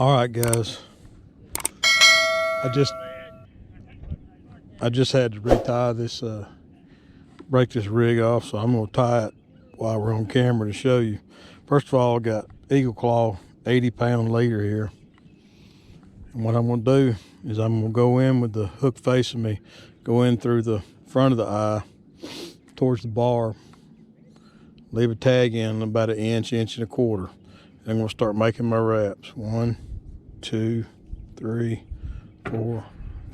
All right, guys. I just had to retie this, break this rig off, so I'm gonna tie it while we're on camera to show you. First of all, I got Eagle Claw 80-pound leader here. And what I'm gonna do is I'm gonna go in with the hook facing me, go in through the front of the eye towards the bar, leave a tag in about an inch, inch and a quarter. And I'm gonna start making my wraps. 1, 2, 3, 4,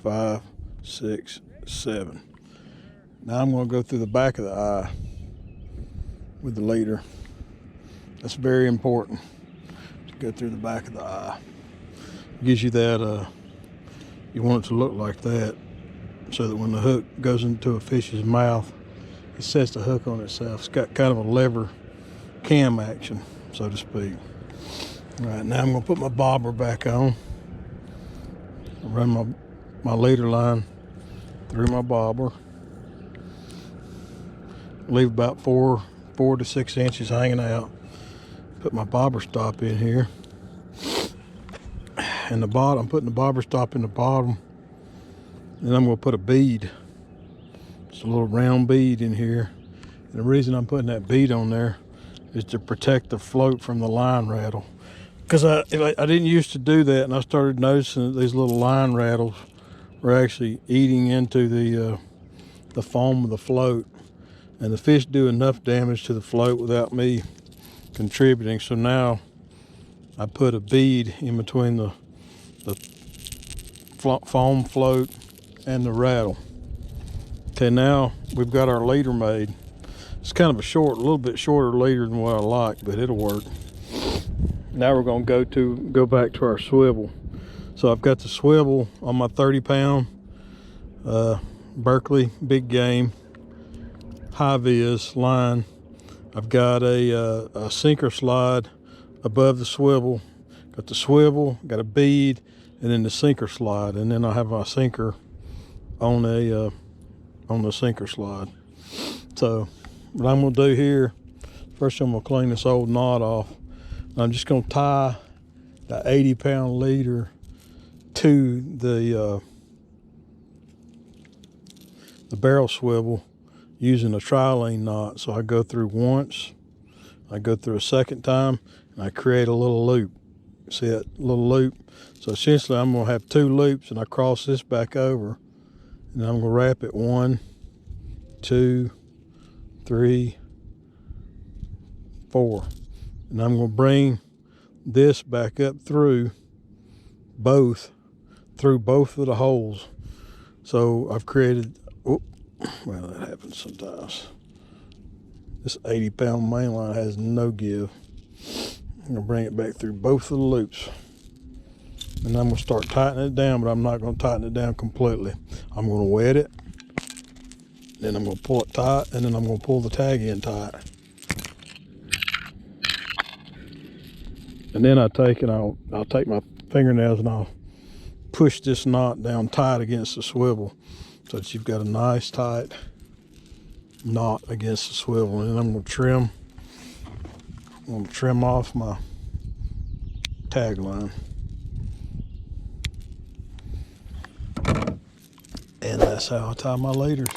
5, 6, 7. Now I'm gonna go through the back of the eye with the leader. That's very important, to go through the back of the eye. It gives you that, you want it to look like that, so that when the hook goes into a fish's mouth, it sets the hook on itself. It's got kind of a lever cam action, so to speak. All right, now I'm gonna put my bobber back on. I run my leader line through my bobber. Leave about 4 to 6 inches hanging out. Put my bobber stop in here. And the bottom, I'm putting the bobber stop in the bottom. And I'm gonna put a bead. It's a little round bead in here. And the reason I'm putting that bead on there is to protect the float from the line rattle. Because I didn't used to do that, and I started noticing that these little line rattles were actually eating into the foam of the float. And the fish do enough damage to the float without me contributing. So now I put a bead in between the foam float and the rattle. Okay, now we've got our leader made. It's kind of a little bit shorter leader than what I like, but it'll work. Now we're gonna go back to our swivel. So I've got the swivel on my 30-pound Berkeley big game high vis line. I've got a sinker slide above the swivel. Got the swivel, got a bead, and then the sinker slide, and then I have my sinker on the sinker slide. So what I'm gonna do here, first I'm gonna clean this old knot off. I'm just gonna tie the 80-pound leader to the barrel swivel using a trilene knot. So I go through once, I go through a second time, and I create a little loop. See that little loop? So essentially I'm gonna have 2 loops, and I cross this back over, and I'm gonna wrap it 1, 2, 3, 4. And I'm gonna bring this back up through both of the holes. So I've created, well, that happens sometimes. This 80-pound main line has no give. I'm gonna bring it back through both of the loops. And I'm gonna start tightening it down, but I'm not gonna tighten it down completely. I'm gonna wet it, then I'm gonna pull it tight, and then I'm gonna pull the tag in tight. And then I'll take my fingernails and I'll push this knot down tight against the swivel, so that you've got a nice tight knot against the swivel. And then I'm gonna trim off my tag line. And that's how I tie my leaders.